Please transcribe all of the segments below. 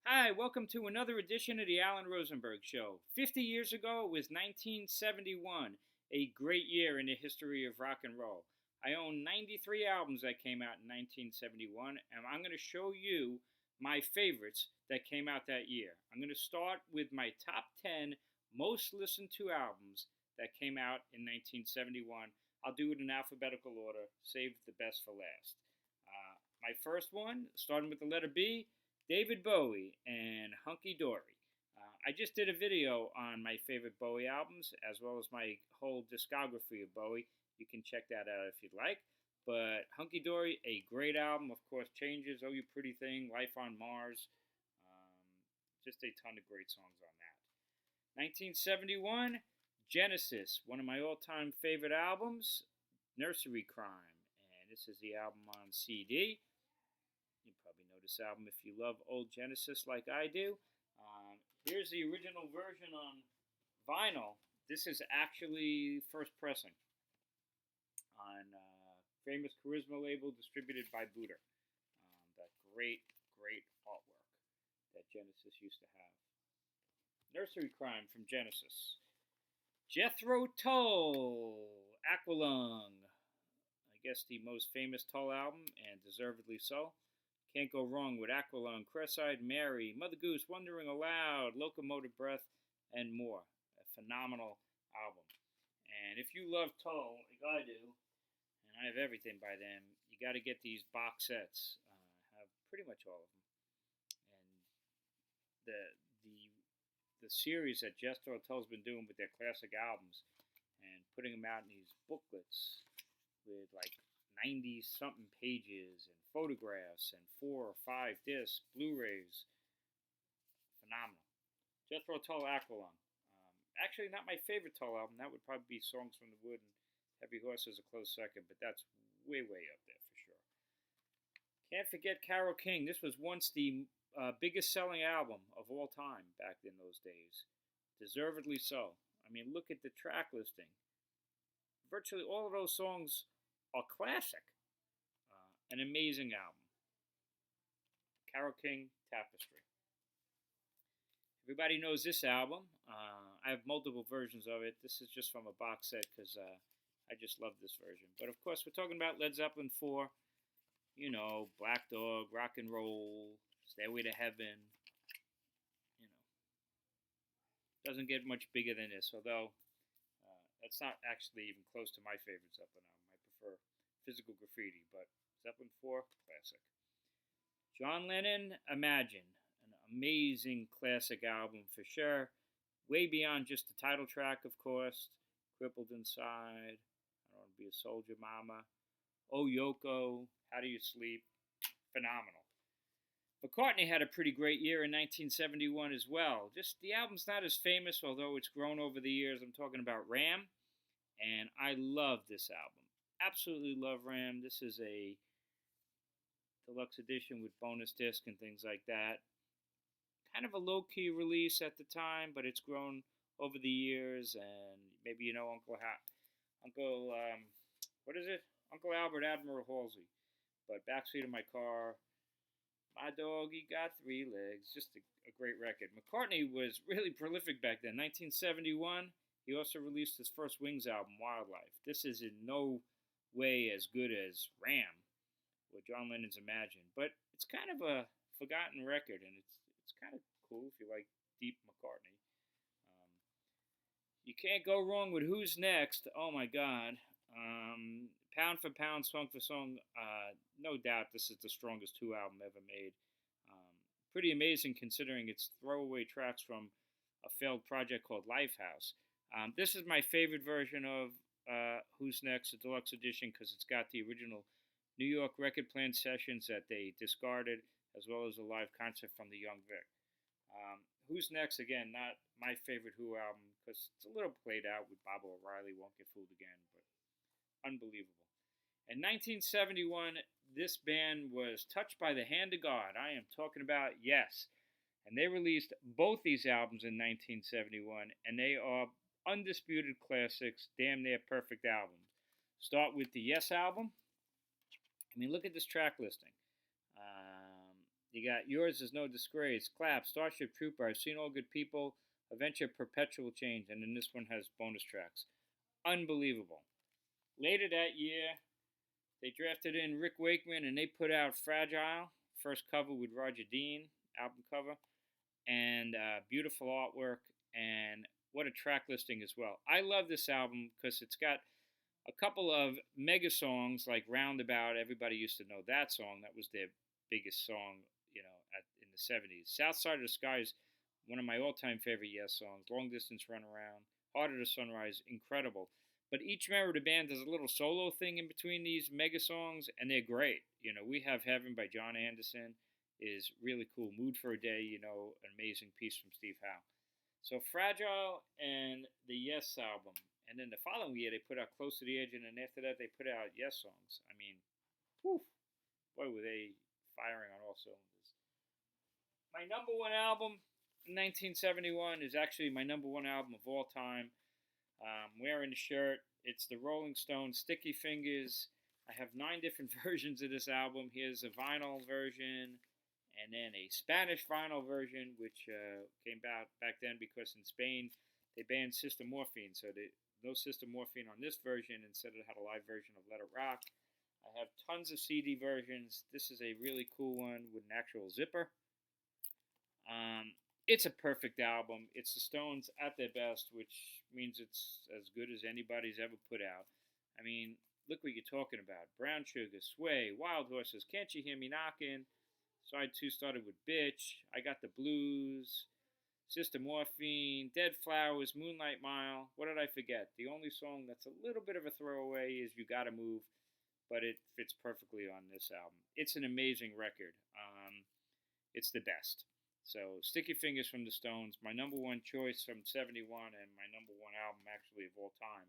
Hi, welcome to another edition of the Alan Rosenberg Show. 50 years ago, it was 1971, a great year in the history of rock and roll. I own 93 albums that came out in 1971, and I'm going to show you my favorites that came out that year. I'm going to start with my top 10 most listened to albums that came out in 1971. I'll do it in alphabetical order, save the best for last. My first one, starting with the letter B, David Bowie and Hunky Dory. I just did a video on my favorite Bowie albums as well as my whole discography of Bowie. You can check that out if you'd like. But Hunky Dory, a great album, of course, Changes, Oh You Pretty Thing, Life on Mars. Just a ton of great songs on that. 1971, Genesis, one of my all time favorite albums, Nursery Crime. And this is the album on CD. You probably know this album if you love old Genesis like I do. Here's the original version on vinyl. This is actually first pressing on famous Charisma label distributed by Buddha. That great, great artwork that Genesis used to have. Nursery Crime from Genesis. Jethro Tull, Aqualung. I guess the most famous Tull album, and deservedly so. Can't go wrong with Aqualung, Cross-Eyed Mary, Mother Goose, Wondering Aloud, Locomotive Breath, and more. A phenomenal album. And if you love Tull, like I do, and I have everything by them, you got to get these box sets. I have pretty much all of them. And the the the series that Jethro Tull's been doing with their classic albums and putting them out in these booklets with like 90 something pages and photographs and 4 or 5 discs, Blu-rays. Phenomenal. Jethro Tull, Aqualung. Actually, not my favorite Tull album. That would probably be Songs from the Wood, and Heavy Horse is a close second, but that's way, way up there for sure. Can't forget Carole King. This was once the biggest selling album of all time back in those days. Deservedly so. I mean, look at the track listing. Virtually all of those songs are classic. An amazing album. Carole King, Tapestry. Everybody knows this album. I have multiple versions of it. This is just from a box set because I just love this version. But of course, we're talking about Led Zeppelin 4. You know, Black Dog, Rock and Roll, Stairway to Heaven. You know, doesn't get much bigger than this, although that's not actually even close to my favorite Zeppelin album. I prefer Physical Graffiti, but Zeppelin 4, classic. John Lennon, Imagine, an amazing classic album for sure. Way beyond just the title track, of course. Crippled Inside, I Don't Want to Be a Soldier, Mama. Oh Yoko, How Do You Sleep? Phenomenal. McCartney had a pretty great year in 1971 as well. Just the album's not as famous, although it's grown over the years. I'm talking about Ram, and I love this album. Absolutely love Ram. This is a deluxe edition with bonus disc and things like that. Kind of a low-key release at the time, but it's grown over the years, and maybe you know what is it? Uncle Albert Admiral Halsey. But Backseat of My Car, My Dog, He Got Three Legs. Just a great record. McCartney was really prolific back then. 1971, he also released his first Wings album, Wildlife. This is in no way as good as Ram or John Lennon's Imagine, but it's kind of a forgotten record, and it's kind of cool if you like deep McCartney. You can't go wrong with Who's Next. Oh my God. Pound for pound, song for song, no doubt this is the strongest Who album ever made. Pretty amazing considering it's throwaway tracks from a failed project called Lifehouse. This is my favorite version of Who's Next, the deluxe edition, because it's got the original New York record plan sessions that they discarded, as well as a live concert from the Young Vic. Who's Next, again, not my favorite Who album, because it's a little played out with Bob O'Reilly, Won't Get Fooled Again, but unbelievable. In 1971, this band was touched by the hand of God. I am talking about Yes. And they released both these albums in 1971, and they are undisputed classics, damn near perfect albums. Start with the Yes album. I mean, look at this track listing. You got Yours Is No Disgrace, Clap, Starship Trooper, I've Seen All Good People, Adventure, Perpetual Change, and then this one has bonus tracks. Unbelievable. Later that year, they drafted in Rick Wakeman and they put out Fragile, first cover with Roger Dean, album cover, and beautiful artwork, and what a track listing as well. I love this album because it's got a couple of mega songs like Roundabout. Everybody used to know that song. That was their biggest song, in the 70s. South Side of the Sky is one of my all-time favorite Yes songs. Long Distance Runaround, Harder to Sunrise, incredible. But each member of the band does a little solo thing in between these mega songs, and they're great. We Have Heaven by John Anderson is really cool. Mood for a Day, an amazing piece from Steve Howe. So Fragile and the Yes album. And then the following year, they put out Close to the Edge, and then after that, they put out Yes songs. I mean, whew, boy, were they firing on all cylinders. My number one album in 1971 is actually my number one album of all time. Wearing the shirt. It's the Rolling Stones Sticky Fingers. I have 9 different versions of this album. Here's a vinyl version, and then a Spanish vinyl version, which came out back then because in Spain they banned Sister Morphine, so no Sister Morphine on this version. Instead, it had a live version of Let It Rock. I have tons of CD versions. This is a really cool one with an actual zipper. It's a perfect album. It's the Stones at their best, which means it's as good as anybody's ever put out. I mean, look what you're talking about. Brown Sugar, Sway, Wild Horses, Can't You Hear Me Knocking? Side 2 started with Bitch, I Got the Blues, Sister Morphine, Dead Flowers, Moonlight Mile. What did I forget? The only song that's a little bit of a throwaway is You Gotta Move, but it fits perfectly on this album. It's an amazing record. It's the best. So, Sticky Fingers from the Stones, my number one choice from 71 and my number one album actually of all time.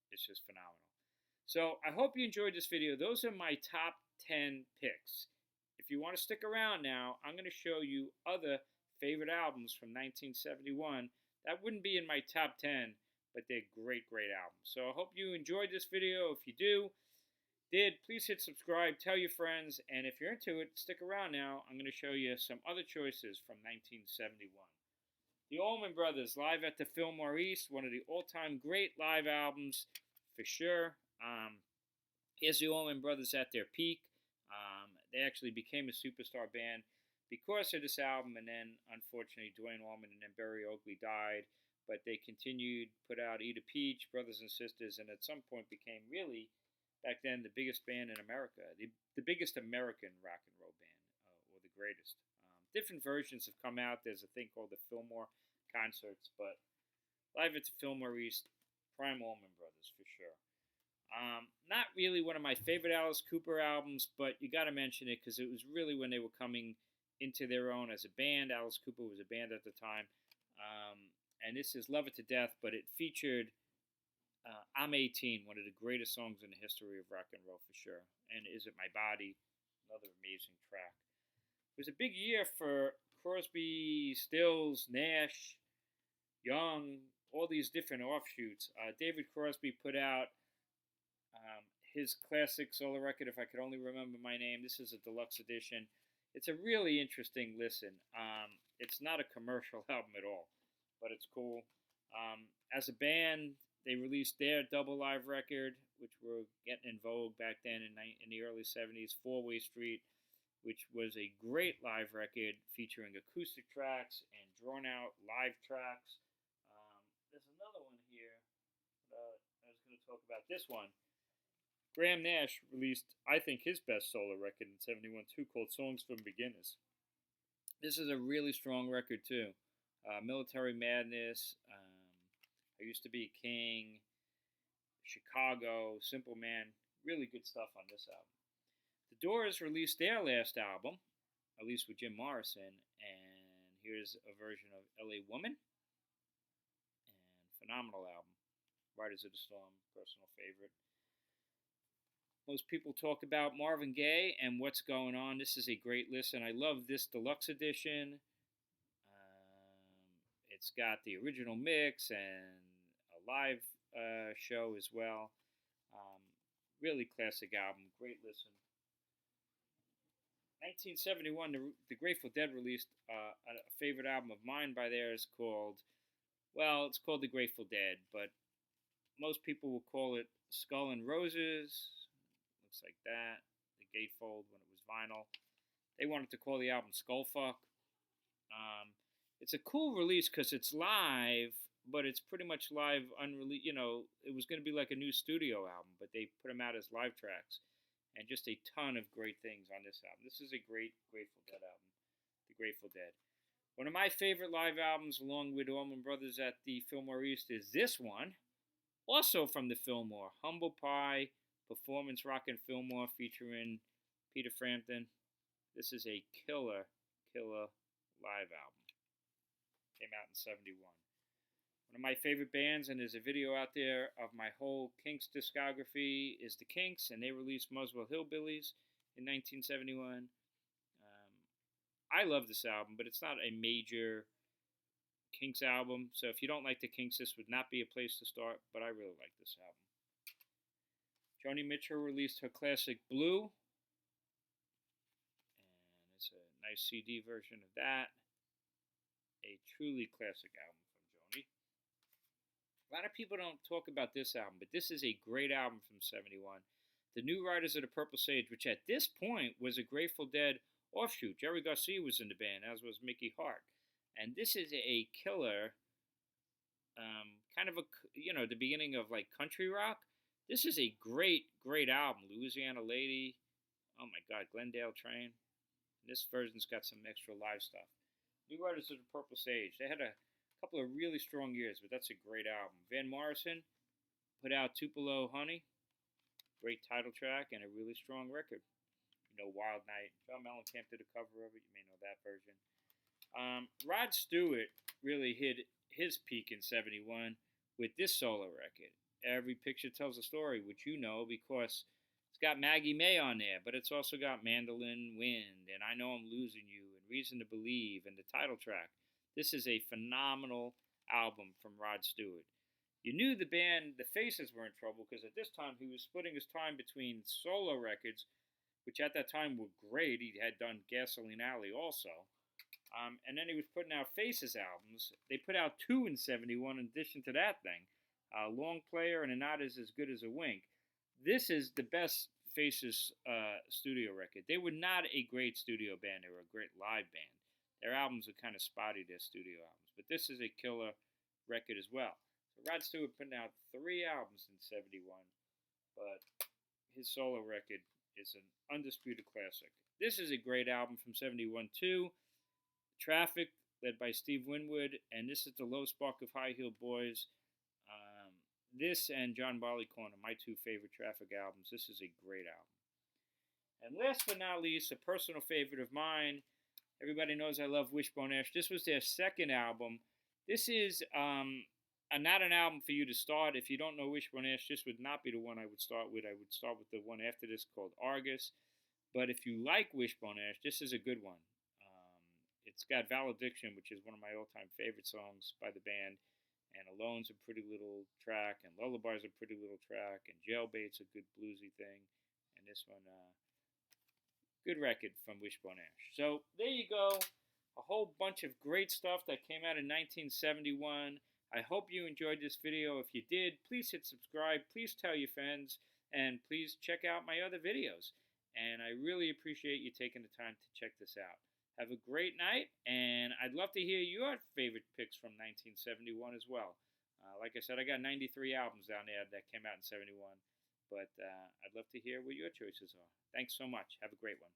It's just phenomenal. So, I hope you enjoyed this video. Those are my top 10 picks. If you want to stick around now, I'm going to show you other favorite albums from 1971 that wouldn't be in my top 10, but they're great, great albums. So, I hope you enjoyed this video. If you did, please hit subscribe, tell your friends, and if you're into it, stick around now. I'm going to show you some other choices from 1971. The Allman Brothers, live at the Fillmore East, one of the all-time great live albums, for sure. Here's the Allman Brothers at their peak. They actually became a superstar band because of this album, and then, unfortunately, Duane Allman and then Barry Oakley died, but they continued, put out Eat a Peach, Brothers and Sisters, and at some point became really, back then, the biggest band in America, the biggest American rock and roll band, or the greatest. Different versions have come out. There's a thing called the Fillmore Concerts, but live at the Fillmore East, prime Allman Brothers for sure. Not really one of my favorite Alice Cooper albums, but you got to mention it because it was really when they were coming into their own as a band. Alice Cooper was a band at the time, and this is Love It to Death, but it featured I'm 18, one of the greatest songs in the history of rock and roll for sure. And Is It My Body, another amazing track. It was a big year for Crosby, Stills, Nash, Young, all these different offshoots. David Crosby put out his classic solo record, If I Could Only Remember My Name. This is a deluxe edition. It's a really interesting listen. It's not a commercial album at all, but it's cool. As a band, they released their double live record, which were getting in vogue back then in the early 70s, Four-Way Street, which was a great live record featuring acoustic tracks and drawn-out live tracks. There's another one here. I was going to talk about this one. Graham Nash released, I think, his best solo record in 71 too, called Songs for Beginners. This is a really strong record, too. Military Madness, I Used to Be a King, Chicago, Simple Man. Really good stuff on this album. The Doors released their last album, at least with Jim Morrison, and here's a version of L.A. Woman. And phenomenal album. Riders of the Storm, personal favorite. Most people talk about Marvin Gaye and What's Going On. This is a great listen. I love this deluxe edition. It's got the original mix and a live show as well. Really classic album. Great listen. 1971, the Grateful Dead released a favorite album of mine by theirs called, well, it's called The Grateful Dead, but most people will call it Skull and Roses. Looks like that. The gatefold when it was vinyl. They wanted to call the album Skullfuck. It's a cool release because it's live, but it's pretty much live unreleased. You know, it was going to be like a new studio album, but they put them out as live tracks, and just a ton of great things on this album. This is a great Grateful Dead album, The Grateful Dead. One of my favorite live albums, along with Allman Brothers at the Fillmore East, is this one, also from the Fillmore, Humble Pie Performance Rockin' Fillmore, featuring Peter Frampton. This is a killer live album. Came out in 71. One of my favorite bands, and there's a video out there of my whole Kinks discography, is the Kinks, and they released Muswell Hillbillies in 1971. I love this album, but it's not a major Kinks album, so if you don't like the Kinks, this would not be a place to start, but I really like this album. Joni Mitchell released her classic Blue, and it's a nice CD version of that. A truly classic album from Joni. A lot of people don't talk about this album, but this is a great album from 71. The New Riders of the Purple Sage, which at this point was a Grateful Dead offshoot. Jerry Garcia was in the band, as was Mickey Hart. And this is a killer, kind of a, the beginning of like country rock. This is a great album. Louisiana Lady, oh my God, Glendale Train. And this version's got some extra live stuff. New Riders of the Purple Sage. They had a couple of really strong years, but that's a great album. Van Morrison put out Tupelo Honey. Great title track and a really strong record. You know, Wild Night. John Mellencamp did a cover of it. You may know that version. Rod Stewart really hit his peak in 71 with this solo record. Every Picture Tells a Story, which you know because it's got Maggie May on there, but it's also got Mandolin Wind and I Know I'm Losing You and Reason to Believe and the title track. This is a phenomenal album from Rod Stewart. You knew the band, the Faces, were in trouble because at this time he was splitting his time between solo records, which at that time were great. He had done Gasoline Alley also. And then he was putting out Faces albums. They put out 2 in 71 in addition to that thing. Long Player and A Not Is As Good As a Wink. This is the best Faces studio record. They were not a great studio band. They were a great live band. Their albums are kind of spotty, their studio albums. But this is a killer record as well. So Rod Stewart putting out 3 albums in 71. But his solo record is an undisputed classic. This is a great album from 71 too. Traffic, led by Steve Winwood, and this is The Low Spark of High Heel Boys. This and John Barleycorn are my 2 favorite Traffic albums. This is a great album. And last but not least, a personal favorite of mine. Everybody knows I love Wishbone Ash. This was their second album. This is not an album for you to start. If you don't know Wishbone Ash, this would not be the one I would start with. I would start with the one after this called Argus. But if you like Wishbone Ash, this is a good one. It's got Valediction, which is one of my all-time favorite songs by the band. And Alone's a pretty little track. And Lullaby's a pretty little track. And Jailbait's a good bluesy thing. And this one, good record from Wishbone Ash. So there you go. A whole bunch of great stuff that came out in 1971. I hope you enjoyed this video. If you did, please hit subscribe. Please tell your friends. And please check out my other videos. And I really appreciate you taking the time to check this out. Have a great night, and I'd love to hear your favorite picks from 1971 as well. Like I said, I got 93 albums down there that came out in 71, but I'd love to hear what your choices are. Thanks so much. Have a great one.